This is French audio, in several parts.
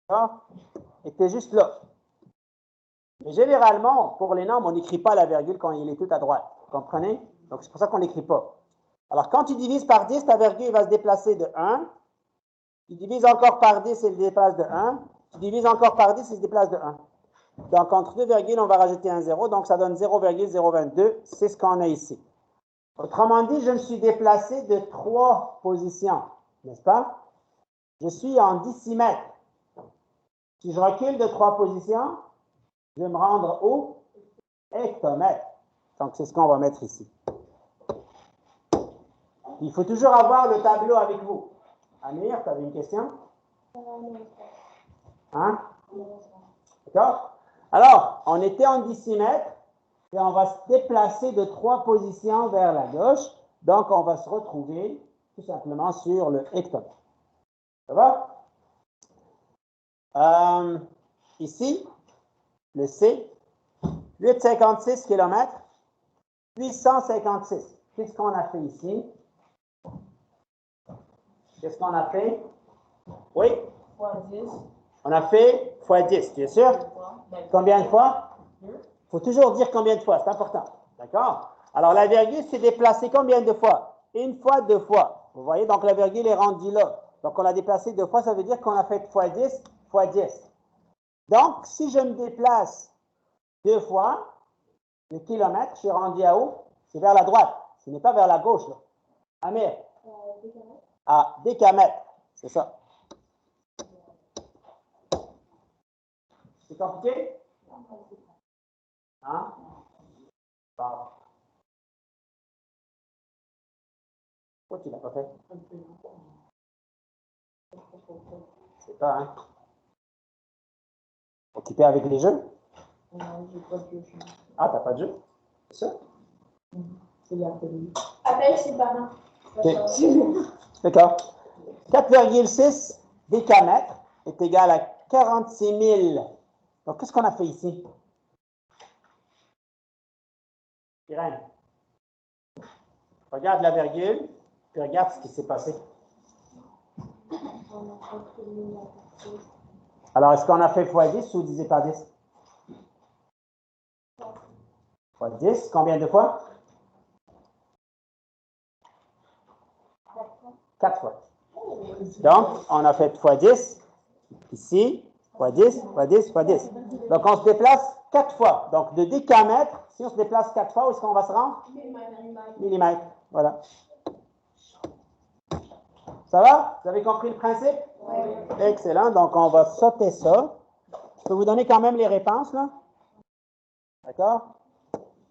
D'accord? Était juste là. Mais généralement, pour les nombres, on n'écrit pas la virgule quand il est tout à droite. Vous comprenez? Donc, c'est pour ça qu'on n'écrit pas. Alors, quand tu divises par 10, ta virgule va se déplacer de 1. Tu divises encore par 10, elle se déplace de 1. Tu divises encore par 10, elle se déplace de 1. Donc, entre deux virgules, on va rajouter un 0. Donc, ça donne 0,022. C'est ce qu'on a ici. Autrement dit, je me suis déplacé de 3 positions. N'est-ce pas? Je suis en décimètre. Si je recule de 3 positions, je vais me rendre au hectomètre. Donc, c'est ce qu'on va mettre ici. Il faut toujours avoir le tableau avec vous. Amir, tu avais une question? Hein? D'accord? Alors, on était en décimètre et on va se déplacer de 3 positions vers la gauche. Donc, on va se retrouver tout simplement sur le hectomètre. Ça va? Ici, le C, 856 km, 856. Qu'est-ce qu'on a fait ici? Qu'est-ce qu'on a fait? Oui? Fois 10. On a fait fois 10, bien sûr. Combien de fois? Il faut toujours dire combien de fois, c'est important. D'accord? Alors, la virgule s'est déplacée combien de fois? Une fois, 2 fois. Vous voyez, donc la virgule est rendue là. Donc, on l'a déplacée 2 fois, ça veut dire qu'on a fait fois 10, fois 10. Donc, si je me déplace 2 fois, le kilomètre, je suis rendu à où? C'est vers la droite. Ce n'est pas vers la gauche, là. Amir? À décamètre. C'est ça. C'est compliqué? Hein? Bon. Pourquoi tu ne l'as pas fait? C'est pas, hein? Occupé avec les jeux? Non, j'ai pas de jeu. Ah, t'as pas de jeu? C'est ça? C'est la télé. Appelle ses parents. D'accord. 4,6 décamètres est égal à 46 000. Donc, qu'est-ce qu'on a fait ici? Irène, regarde la virgule, puis regarde ce qui s'est passé. Alors, est-ce qu'on a fait fois 10 ou divisé par 10? Fois 10, combien de fois? 4 fois. Donc, on a fait fois 10, ici, fois 10, fois 10, fois 10. Donc, on se déplace 4 fois. Donc, de décamètre, si on se déplace 4 fois, où est-ce qu'on va se rendre? Millimètre. Voilà. Ça va? Vous avez compris le principe? Oui. Excellent. Donc, on va sauter ça. Je peux vous donner quand même les réponses, là? D'accord?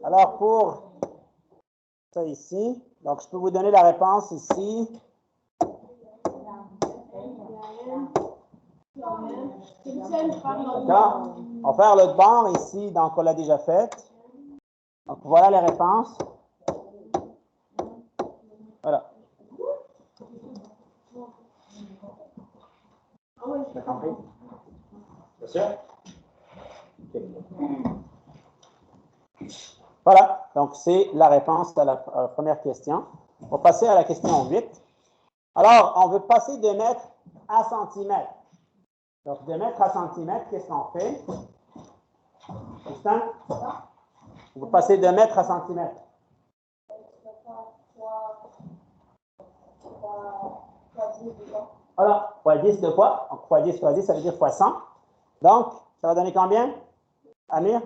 Alors, pour ça ici, donc je peux vous donner la réponse ici. D'accord? On va faire l'autre bord ici, donc on l'a déjà fait. Donc, voilà les réponses. Voilà. T'as compris? Bien sûr? Okay. Voilà, donc c'est la réponse à la première question. On va passer à la question 8. Alors, on veut passer de mètre à centimètre. Donc, de mètre à centimètre, qu'est-ce qu'on fait? Justin? On veut passer de mètre à centimètre. Voilà, fois 10 deux fois. Donc, fois 10, ça veut dire fois 100. Donc, ça va donner combien? Amir?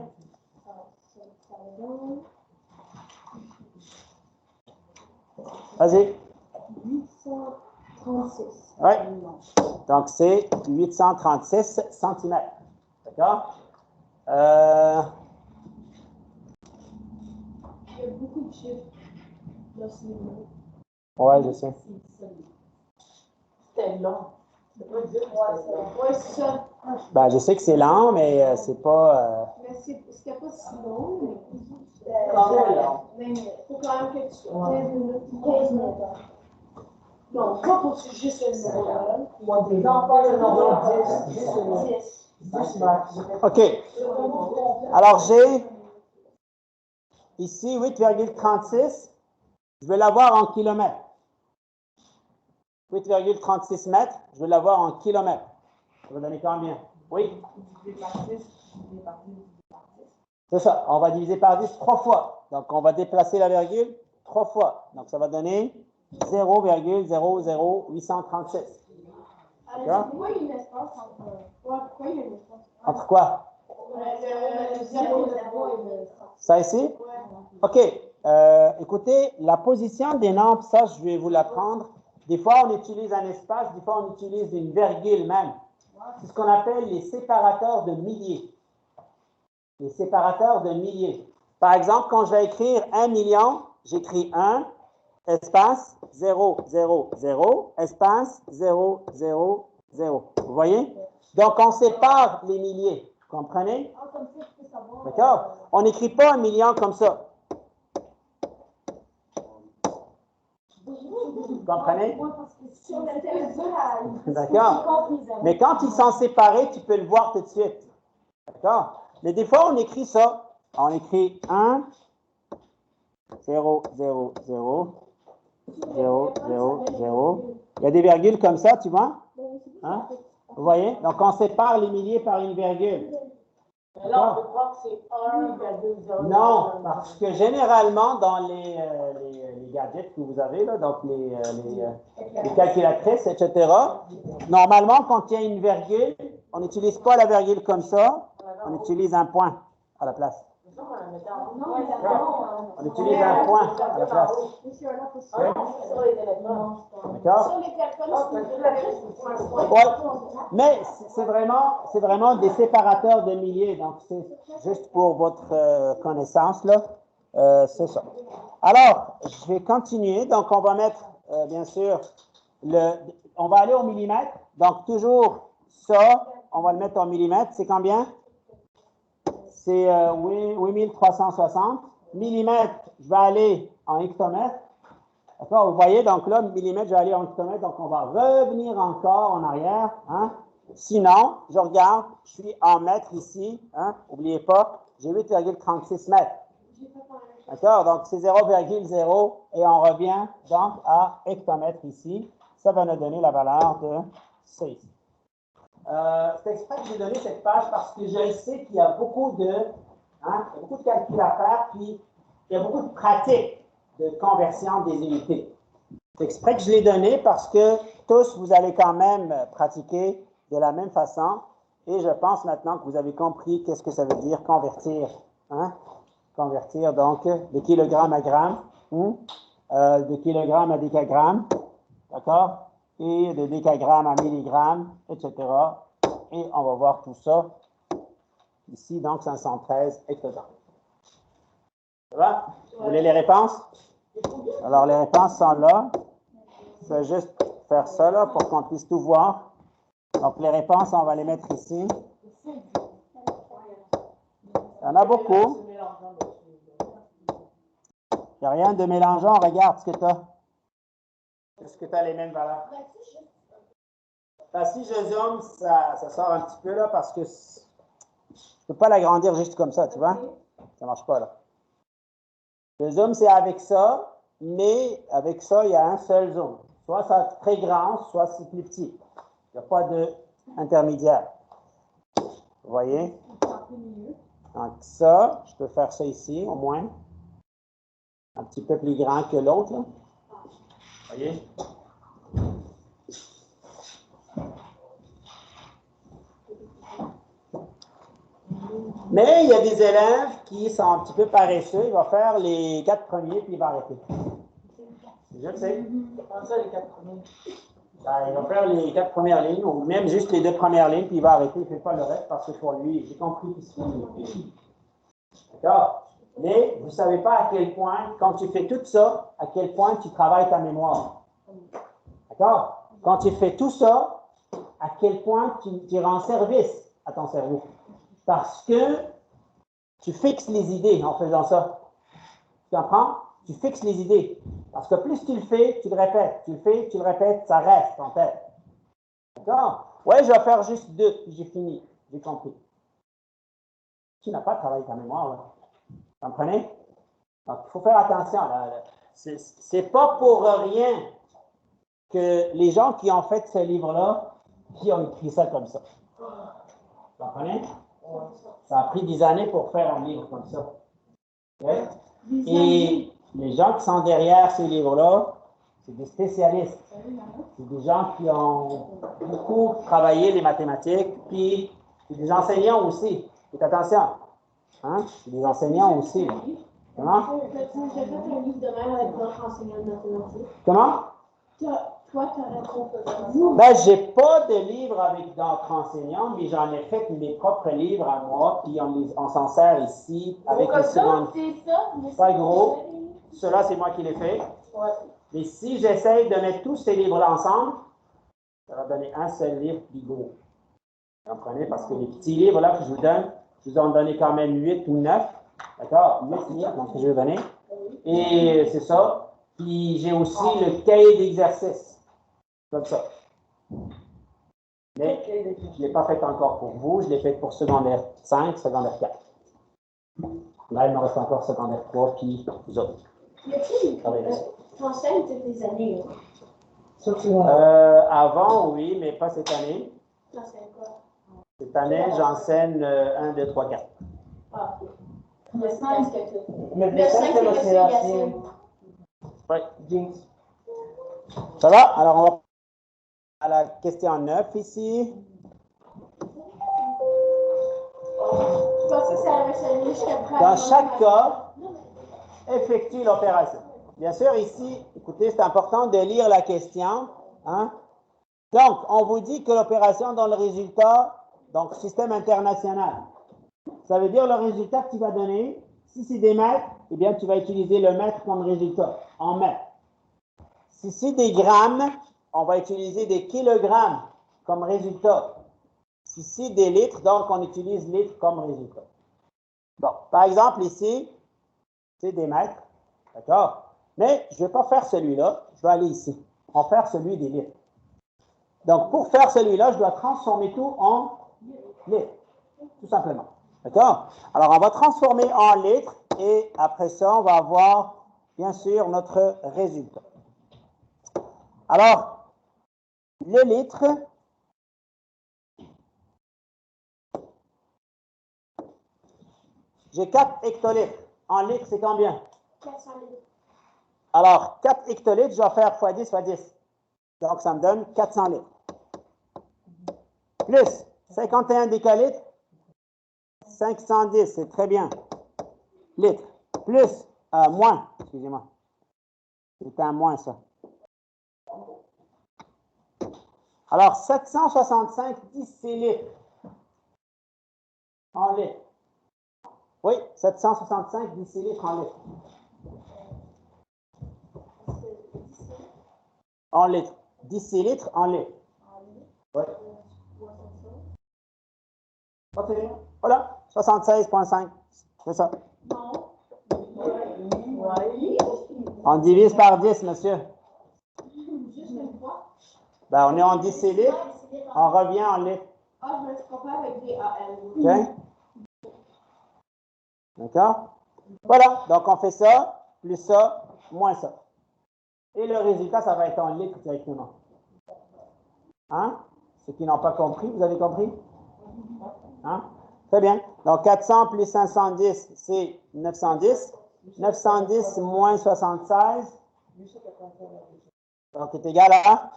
Vas-y. 836. Oui. Donc, c'est 836 cm. D'accord? Il y a beaucoup de chiffres dans ce numéro. Oui, je sais. C'était long. Ouais, c'est ça. Ben, je sais que c'est lent, mais c'est pas... Mais c'était pas si long, mais Il faut quand même que tu 15 minutes. 15 minutes. Non, pas pour juste le numéro. Non, pas le numéro 10. Juste le numéro 10. OK. Alors, j'ai ici 8,36. Je vais l'avoir en kilomètres. 8,36 mètres, je vais l'avoir en kilomètres. Ça va donner combien? Oui? Divisé par 10, divisé par 10, divisé par 10. C'est ça. On va diviser par 10 3 fois. Donc, on va déplacer la virgule 3 fois. Donc, ça va donner 0,00836. Alors, pourquoi il y a une espace entre... Pourquoi il y a une espace? Entre quoi? Le 0 et le 100. Ça ici? Ouais. OK. Écoutez, la position des nombres, ça, je vais vous l'apprendre. Des fois, on utilise un espace, des fois, on utilise une virgule même. C'est ce qu'on appelle les séparateurs de milliers. Les séparateurs de milliers. Par exemple, quand je vais écrire 1 million, j'écris 1, espace 0, 0, 0, espace 0, 0, 0. Vous voyez? Donc, on sépare les milliers. Vous comprenez? Ah, comme ça, tu peux savoir. D'accord? On n'écrit pas 1 million comme ça. Vous comprenez? Sur le téléphone, D'accord? Mais quand ils sont séparés, tu peux le voir tout de suite. D'accord? Mais des fois, on écrit ça. On écrit 1, 0, 0, 0, 0, 0, 0. Il y a des virgules comme ça, tu vois? Hein? Vous voyez? Donc, on sépare les milliers par une virgule. Là, on peut croire que c'est 1,0. Non, parce que généralement, dans les gadgets que vous avez, là, donc les calculatrices, etc., normalement, quand il y a une virgule, on n'utilise pas la virgule comme ça, on utilise un point à la place. On utilise un point à la place. D'accord? Ouais. Mais c'est vraiment des séparateurs de milliers. Donc, c'est juste pour votre connaissance, là. C'est ça. Alors, je vais continuer. Donc, on va mettre, bien sûr, on va aller au millimètre. Donc, toujours ça, on va le mettre en millimètres. C'est combien? C'est 8360. Millimètres, je vais aller en hectomètre. D'accord? Vous voyez, donc là, millimètre, je vais aller en hectomètre. Donc, on va revenir encore en arrière. Hein? Sinon, je regarde, je suis en mètres ici. Hein? N'oubliez pas, j'ai 8,36 mètres. D'accord? Donc, c'est 0,0 et on revient donc à hectomètre ici. Ça va nous donner la valeur de 6. C'est exprès que j'ai donné cette page parce que je sais qu'il y a beaucoup de calculs à faire, puis il y a beaucoup de pratiques de conversion des unités. C'est exprès que je l'ai donné parce que tous, vous allez quand même pratiquer de la même façon. Et je pense maintenant que vous avez compris qu'est-ce que ça veut dire convertir. Hein? Convertir donc de kilogramme à gramme, de kilogramme à décagramme, d'accord? Et de décagramme à milligramme, etc. Et on va voir tout ça ici, donc 513 hectogrammes. Ça va? Vous voulez les réponses? Alors, les réponses sont là. Je vais juste faire ça là pour qu'on puisse tout voir. Donc, les réponses, on va les mettre ici. Il y en a beaucoup. Il n'y a rien de mélangeant. Regarde ce que tu as. Est-ce que tu as les mêmes valeurs? Si je zoome, ça sort un petit peu là parce que je ne peux pas l'agrandir juste comme ça, tu vois? Ça ne marche pas là. Le zoom, c'est avec ça, mais avec ça, il y a un seul zoom. Soit c'est très grand, soit c'est plus petit. Il n'y a pas d'intermédiaire. Vous voyez? Donc ça, je peux faire ça ici, au moins. Un petit peu plus grand que l'autre. Vous voyez? Mais il y a des élèves qui sont un petit peu paresseux. Il va faire les 4 premiers, puis il va arrêter. Je le sais. Comment ça, les 4 premiers? Ben, il va faire les 4 premières lignes, ou même juste les 2 premières lignes, puis il va arrêter. Il ne fait pas le reste parce que pour lui, j'ai compris qu'il se fait. D'accord? Mais vous ne savez pas à quel point, quand tu fais tout ça, à quel point tu travailles ta mémoire. D'accord? Quand tu fais tout ça, à quel point tu rends service à ton cerveau. Parce que tu fixes les idées en faisant ça. Tu comprends? Tu fixes les idées. Parce que plus tu le fais, tu le répètes. Tu le fais, tu le répètes, ça reste en tête. D'accord? Ouais, je vais faire juste 2, puis j'ai fini. J'ai compris. Tu n'as pas travaillé ta mémoire, là. Vous comprenez? Donc, il faut faire attention. C'est pas pour rien que les gens qui ont fait ce livre-là qui ont écrit ça comme ça. Vous comprenez? Ça a pris des années pour faire un livre comme ça. Okay? Et les gens qui sont derrière ces livres-là, c'est des spécialistes. C'est des gens qui ont beaucoup travaillé les mathématiques, puis c'est des enseignants aussi. Faites attention. Hein? C'est des enseignants aussi. Là. Comment? J'ai fait un livre de même avec d'autres enseignants de mathématiques. Comment? Toi, tu as raconté. Ben, j'ai pas de livre avec d'autres enseignants, mais j'en ai fait mes propres livres à moi, puis on s'en sert ici avec les secondes. C'est ça, mais Pas gros. Cela, c'est moi qui l'ai fait. Ouais. Mais si j'essaye de mettre tous ces livres-là ensemble, ça va donner un seul livre plus gros. Vous comprenez? Parce que les petits livres-là que je vous donne, je vous en donne quand même 8 ou 9. D'accord? 8 livres, donc je vais donner. Et c'est ça. Puis j'ai aussi le cahier d'exercice. Comme ça. Mais je ne l'ai pas fait encore pour vous. Je l'ai fait pour secondaire 5, secondaire 4. Là, il me reste encore secondaire 3, puis vous autres. Y a-t-il t'enseignes toutes les années? Avant, oui, mais pas cette année. T'enseignes quoi? Cette année, j'enseigne 1, 2, 3, 4. Ah, ok. Le 5, Le 5, c'est l'océan. Oui. Jinx. Ça va? Alors, on va à la question 9 ici. Je pensais que ça allait s'aligner jusqu'à après. Dans chaque cas, effectue l'opération. Bien sûr, ici, écoutez, c'est important de lire la question. Hein? Donc, on vous dit que l'opération dans le résultat, donc système international, ça veut dire le résultat que tu vas donner, si c'est des mètres, eh bien, tu vas utiliser le mètre comme résultat, en mètres. Si c'est des grammes, on va utiliser des kilogrammes comme résultat. Si c'est des litres, donc on utilise litres comme résultat. Bon, par exemple, ici, c'est des mètres, d'accord? Mais je ne vais pas faire celui-là, je vais aller ici. On va faire celui des litres. Donc, pour faire celui-là, je dois transformer tout en litres, tout simplement. D'accord? Alors, on va transformer en litres et après ça, on va avoir, bien sûr, notre résultat. Alors, le litre, j'ai 4 hectolitres. En litres, c'est combien? 400 litres. Alors, 4 hectolitres, je vais faire x 10 x 10. Donc, ça me donne 400 litres. Plus 51 décalitres, 510, c'est très bien. Litres. Plus, moins, excusez-moi. C'est un moins, ça. Alors, 765 décilitres en litres. Oui, 765 décilitres en litres. En litres. Décilitres en litres. Oui. Voilà, 76,5. C'est ça. On divise par 10, monsieur. Ben, on est en décilitres. On revient en litres. Ah, je me compare avec des AL. OK? D'accord? Voilà, donc on fait ça, plus ça, moins ça. Et le résultat, ça va être en litres directement. Hein? Ceux qui n'ont pas compris, vous avez compris? Hein? Très bien. Donc 400 plus 510, c'est 910. 910 moins 76. Donc c'est égal à?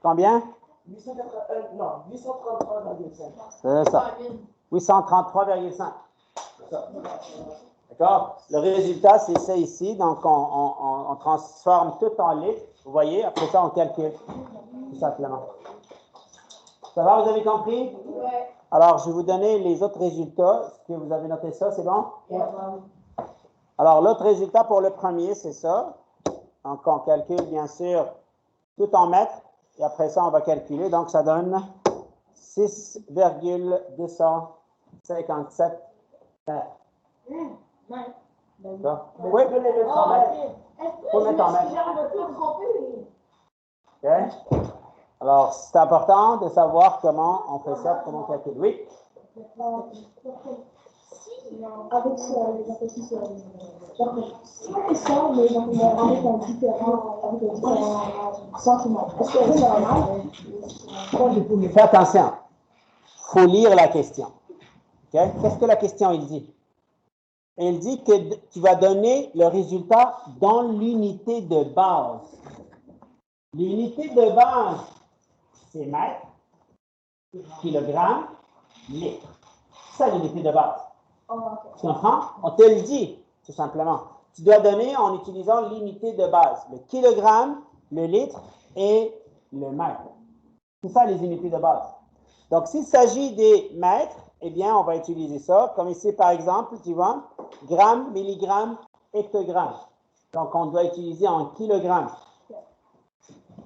Combien? 833,5. C'est ça. 833,5. D'accord? Le résultat, c'est ça ici. Donc, on transforme tout en litres. Vous voyez, après ça, on calcule. Tout simplement. Ça va, vous avez compris? Oui. Alors, je vais vous donner les autres résultats. Est-ce que vous avez noté ça? C'est bon? Oui. Alors, l'autre résultat pour le premier, c'est ça. Donc, on calcule, bien sûr, tout en mètres. Et après ça, on va calculer. Donc, ça donne 6,257 mètres. D'accord? Oui, vous les mettre en mètres. Faut mettre en mètres. OK? Alors, c'est important de savoir comment on fait ça, comment on calcule. Oui? Avec ça, les appétits, si on fait ça, mais avec un différent Fais attention. Il faut lire la question. Okay? Qu'est-ce que la question, il dit? Il dit que tu vas donner le résultat dans l'unité de base. L'unité de base, c'est mètre, kilogramme, litre. C'est ça l'unité de base. Tu comprends? On te le dit, tout simplement. Tu dois donner en utilisant l'unité de base, le kilogramme, le litre et le mètre. C'est ça les unités de base. Donc, s'il s'agit des mètres, eh bien, on va utiliser ça. Comme ici, par exemple, tu vois, gramme, milligramme, hectogramme. Donc, on doit utiliser en kilogrammes.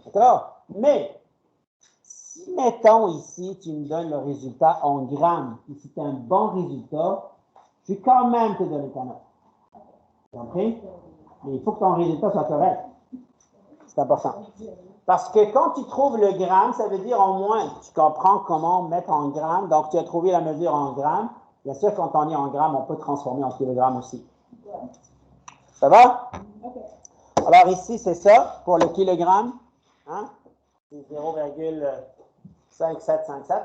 D'accord? Mais, si, mettons ici, tu me donnes le résultat en grammes, et c'est un bon résultat, je vais quand même te donner ta note. Compris? Mais il faut que ton résultat soit correct. C'est important. Parce que quand tu trouves le gramme, ça veut dire au moins, tu comprends comment mettre en grammes. Donc, tu as trouvé la mesure en grammes. Bien sûr, quand on est en grammes, on peut transformer en kilogrammes aussi. Ça va? Alors, ici, c'est ça pour le kilogramme. Hein? C'est 0,5757.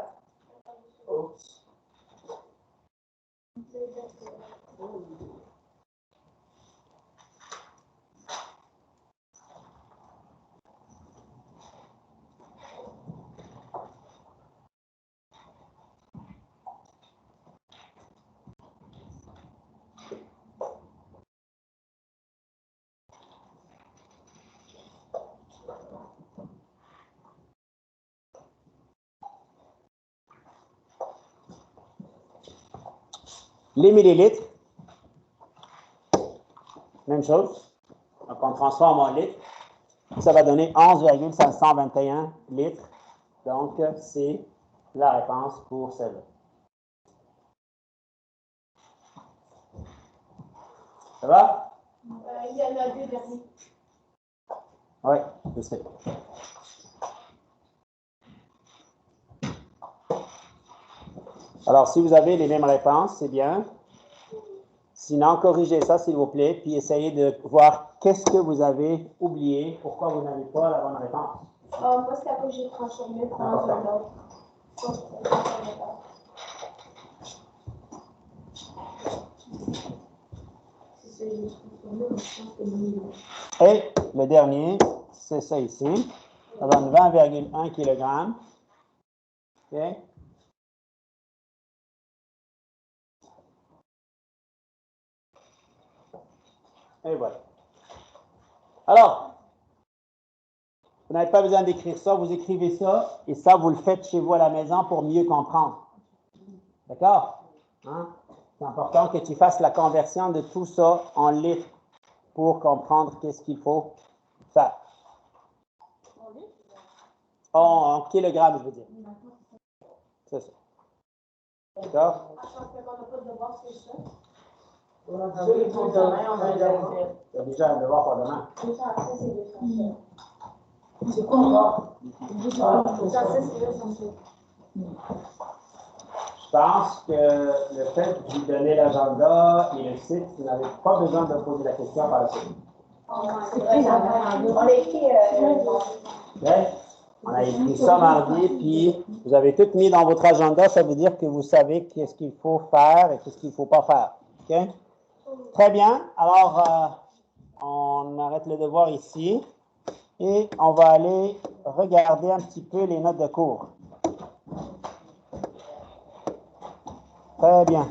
Les millilitres, même chose. Donc, on transforme en litres. Ça va donner 11,521 litres. Donc, c'est la réponse pour celle-là. Ça va? Il y en a deux derniers. Oui, je sais. Alors, si vous avez les mêmes réponses, c'est bien. Sinon, corrigez ça, s'il vous plaît, puis essayez de voir qu'est-ce que vous avez oublié, pourquoi vous n'avez pas la bonne réponse. Moi, c'est à cause que j'ai transformé dans un autre. Et le dernier, c'est ça ici. Ça donne 20,1 kg. OK? Et voilà. Alors, vous n'avez pas besoin d'écrire ça, vous écrivez ça, et ça, vous le faites chez vous à la maison pour mieux comprendre. D'accord? Hein? C'est important que tu fasses la conversion de tout ça en litres pour comprendre qu'est-ce qu'il faut faire. En kilogrammes, je veux dire. C'est ça. D'accord? Tu as déjà un devoir pour demain. C'est quoi encore? Je pense que le fait de lui donner l'agenda et le site, vous n'avez pas besoin de poser la question par la suite. On a écrit. Okay? On a écrit ça mardi, puis vous avez tout mis dans votre agenda. Ça veut dire que vous savez qu'est-ce qu'il faut faire et qu'est-ce qu'il ne faut pas faire. Okay? Très bien. Alors, on arrête le devoir ici et on va aller regarder un petit peu les notes de cours. Très bien.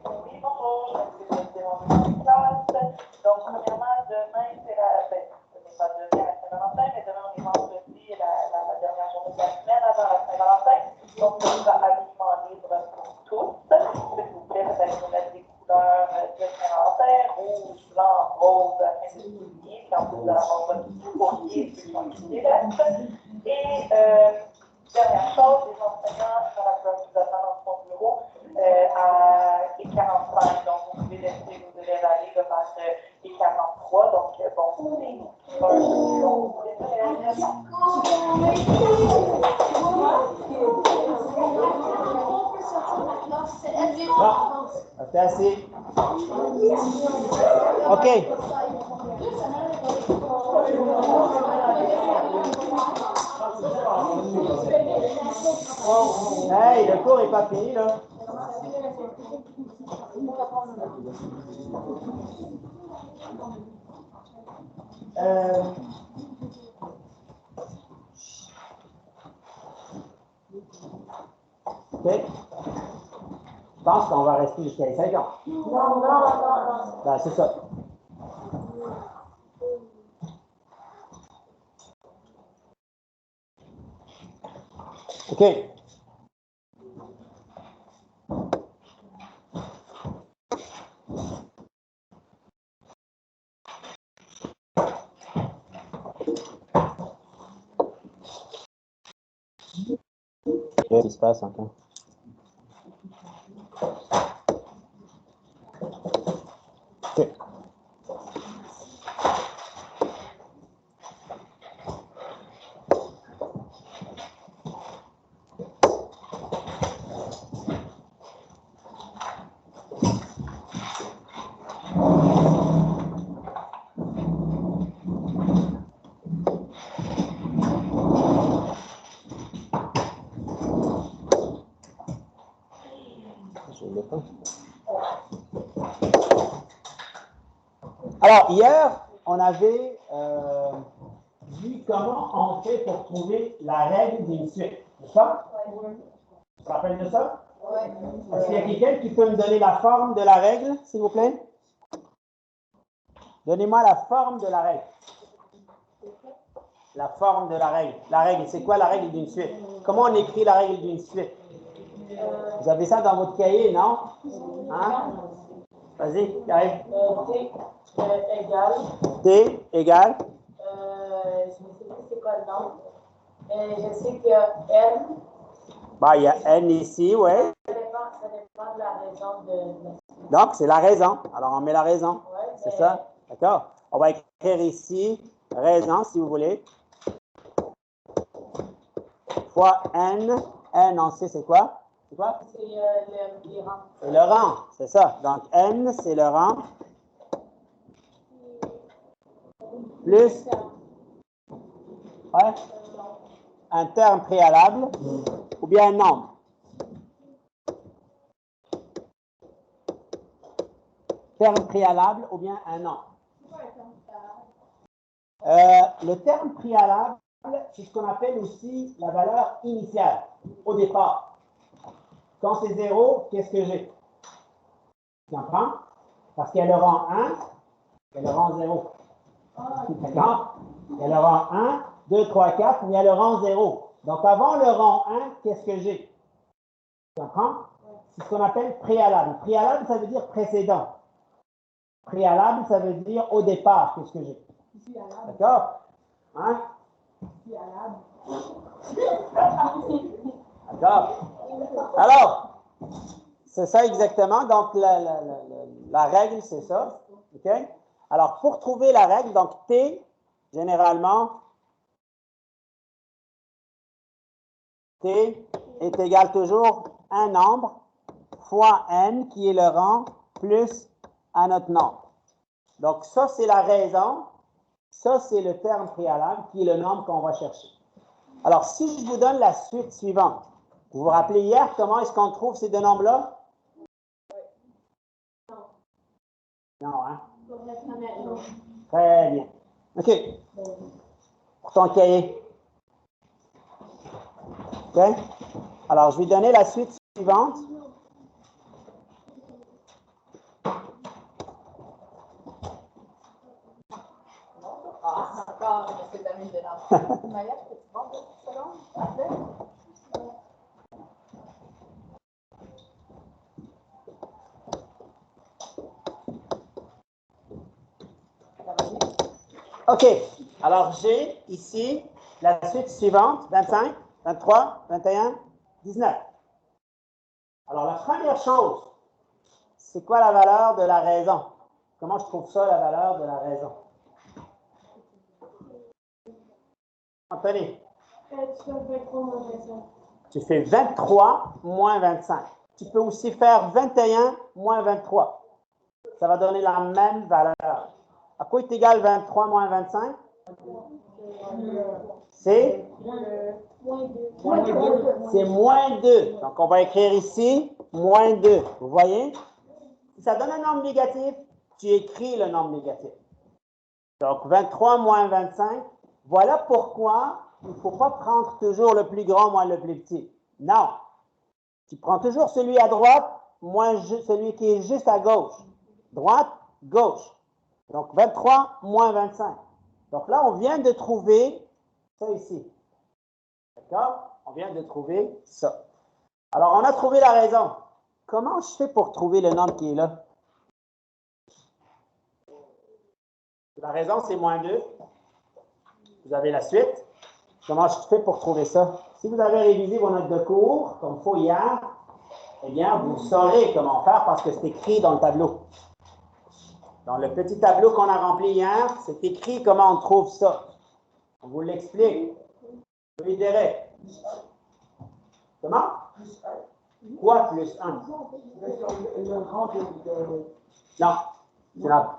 Oui, bonjour, je suis mon classe. Donc, premièrement, demain, c'est ce n'est pas demain la Saint-Valentin, mais demain, on est vendredi, la dernière journée de la semaine avant la Saint-Valentin. Donc, ce sera habillement libre pour tous. S'il vous plaît, vous allez nous mettre des couleurs de Saint-Valentin, rouge, blanc, rose, afin de souligner. Puis en plus, vous allez avoir votre courrier, ceux qui ont étudié le reste. Et, dernière chose, les enseignants sont la vous attendre dans son bureau à E45. Donc, vous pouvez laisser vos élèves aller vers E43. Donc, bon, c'est un peu long pour les élèves. Bon, c'est assez. OK. Hey, le cours n'est pas fini, là. OK. Je pense qu'on va rester jusqu'à les 5 ans. Non. Ben, c'est ça. OK. Qu'est-ce qui se passe encore? OK. Alors, hier, on avait vu comment on fait pour trouver la règle d'une suite. N'est-ce pas? Oui. Tu te rappelles de ça? Oui. Est-ce qu'il y a quelqu'un qui peut me donner la forme de la règle, s'il vous plaît? Donnez-moi la forme de la règle. La forme de la règle. La règle, c'est quoi la règle d'une suite? Comment on écrit la règle d'une suite? Vous avez ça dans votre cahier, non? Hein? Vas-y, Karine. T égale. T égale. Je ne sais plus c'est quoi le nom. Mais je sais que N. Bah, il y a N ici, oui. Ça dépend de la raison de. Donc, c'est la raison. Alors, on met la raison. Ouais, c'est ça? D'accord? On va écrire ici raison, si vous voulez. Fois N. N, on sait c'est quoi? C'est quoi? C'est le rang. C'est le rang, c'est ça. Donc, N, c'est le rang. Plus ouais, un terme préalable ou bien un nombre. Terme préalable ou bien un nombre. Le terme préalable, c'est ce qu'on appelle aussi la valeur initiale, au départ. Quand c'est 0, qu'est-ce que j'ai? Tu comprends? Parce qu'il y a le rang 1, il y a le rang 0. D'accord? Il y a le rang 1, 2, 3, 4, il y a le rang 0. Donc, avant le rang 1, qu'est-ce que j'ai? Tu comprends? C'est ce qu'on appelle préalable. Préalable, ça veut dire précédent. Préalable, ça veut dire au départ, qu'est-ce que j'ai? D'accord? Hein? D'accord? Alors, c'est ça exactement. Donc, la règle, c'est ça. OK? Alors, pour trouver la règle, donc T, généralement, T est égal toujours un nombre fois N, qui est le rang, plus un autre nombre. Donc, ça, c'est la raison. Ça, c'est le terme préalable, qui est le nombre qu'on va chercher. Alors, si je vous donne la suite suivante, vous vous rappelez hier, comment est-ce qu'on trouve ces deux nombres-là? Non, hein? Très bien. OK. Pour ton cahier. OK? Alors, je vais donner la suite suivante. OK. Alors, j'ai ici la suite suivante, 25, 23, 21, 19. Alors, la première chose, c'est quoi la valeur de la raison? Comment je trouve ça, la valeur de la raison? Anthony? Tu fais 23 moins 25. Tu peux aussi faire 21 moins 23. Ça va donner la même valeur. À quoi est égal 23 moins 25? C'est moins 2. Donc, on va écrire ici moins 2. Vous voyez? Si ça donne un nombre négatif, tu écris le nombre négatif. Donc, 23 moins 25. Voilà pourquoi il ne faut pas prendre toujours le plus grand moins le plus petit. Non. Tu prends toujours celui à droite moins celui qui est juste à gauche. Droite, gauche. Donc, 23 moins 25. Donc là, on vient de trouver ça ici. D'accord? On vient de trouver ça. Alors, on a trouvé la raison. Comment je fais pour trouver le nombre qui est là? La raison, c'est moins 2. Vous avez la suite. Comment je fais pour trouver ça? Si vous avez révisé vos notes de cours, comme il faut hier, eh bien, vous saurez comment faire parce que c'est écrit dans le tableau. Dans le petit tableau qu'on a rempli hier, c'est écrit comment on trouve ça. On vous l'explique. Plus direct. Comment? Quoi plus 1? Non,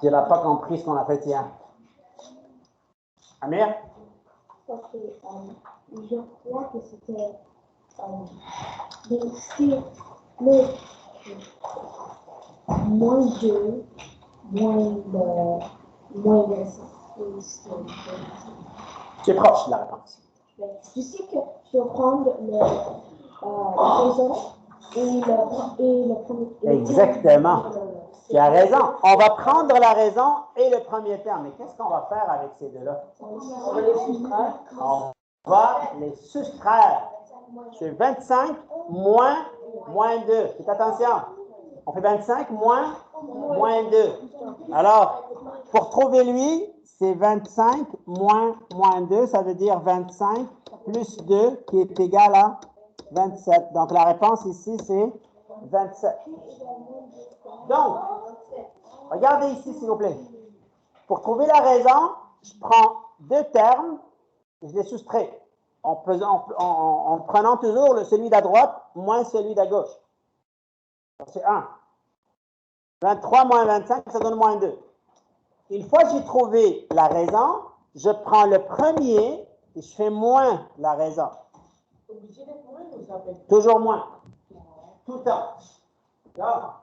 tu n'as pas compris ce qu'on a fait hier. Amir? Parce que je crois que c'était le moins 2, moins de 6. Tu es proche de la réponse. Je sais que je dois prendre la raison et le premier. Exactement. Tu as raison. On va prendre la raison et le premier terme. Mais qu'est-ce qu'on va faire avec ces deux-là? On va les soustraire. On va les soustraire. C'est 25 moins 2. Faites attention. On fait 25 moins 2. Alors, pour trouver lui, c'est 25 moins 2. Ça veut dire 25 plus 2 qui est égal à 27. Donc, la réponse ici, c'est 27. Donc, regardez ici, s'il vous plaît. Pour trouver la raison, je prends deux termes et je les soustrais. En prenant toujours celui d'à droite moins celui d'à gauche. C'est 1. 23 moins 25, ça donne moins 2. Une fois que j'ai trouvé la raison, je prends le premier et je fais moins la raison. Toujours moins. Tout le temps. D'accord?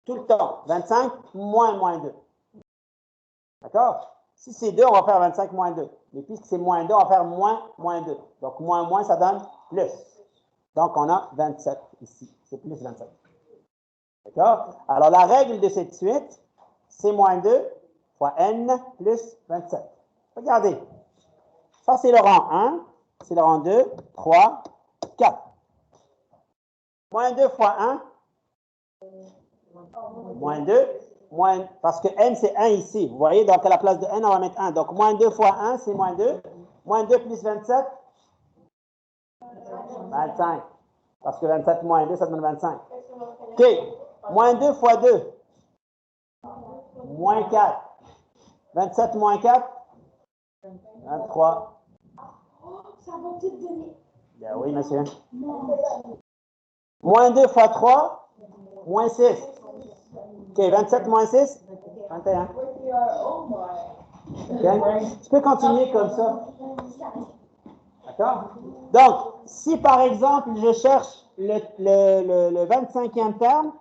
Tout le temps. 25 moins 2. D'accord? Si c'est 2, on va faire 25 moins 2. Mais puisque c'est moins 2, on va faire moins 2. Donc, moins, ça donne plus. Donc, on a 27 ici. C'est plus 27. D'accord? Alors, la règle de cette suite, c'est moins 2 fois n plus 27. Regardez. Ça, c'est le rang 1. C'est le rang 2, 3, 4. Moins 2 fois 1. Moins 2. Parce que n, c'est 1 ici. Vous voyez, donc à la place de n, on va mettre 1. Donc, moins 2 fois 1, c'est moins 2. Moins 2 plus 27. 25. Parce que 27 moins 2, ça donne 25. OK. Moins 2 fois 2. Moins 4. 27 moins 4. 23. Ça va tout donner. Bien oui, monsieur. Moins 2 fois 3. Moins 6. OK, 27 moins 6. 21. Okay. Tu peux continuer comme ça. D'accord? Donc, si par exemple, je cherche le 25e terme,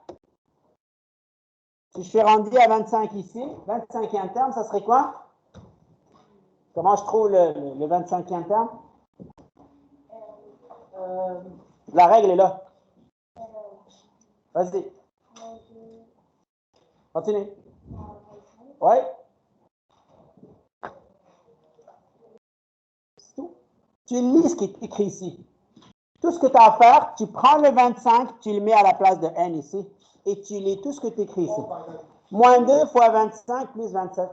si je suis rendu à 25 ici, 25e terme, ça serait quoi? Comment je trouve le 25e terme? La règle est là. Vas-y. Continue. Oui? C'est tout. Tu lis ce qui est écrit ici. Tout ce que tu as à faire, tu prends le 25, tu le mets à la place de n ici, et tu lis tout ce que tu écris ici. Moins 2 fois 25 plus 27.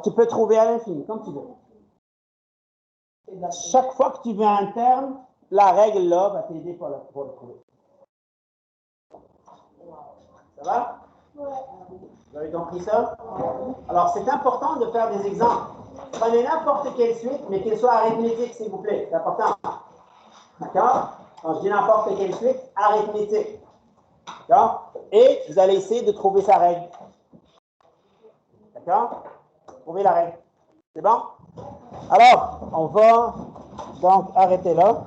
Tu peux trouver à l'infini, comme tu veux. Chaque fois que tu veux un terme, la règle là va t'aider pour le trouver. Ça va? Vous avez compris ça? Alors, c'est important de faire des exemples. Prenez n'importe quelle suite, mais qu'elle soit arithmétique, s'il vous plaît. C'est important. D'accord? Quand je dis n'importe quelle suite, arithmétique. D'accord? Et vous allez essayer de trouver sa règle. D'accord? Trouver la règle. C'est bon? Alors, on va donc arrêter là.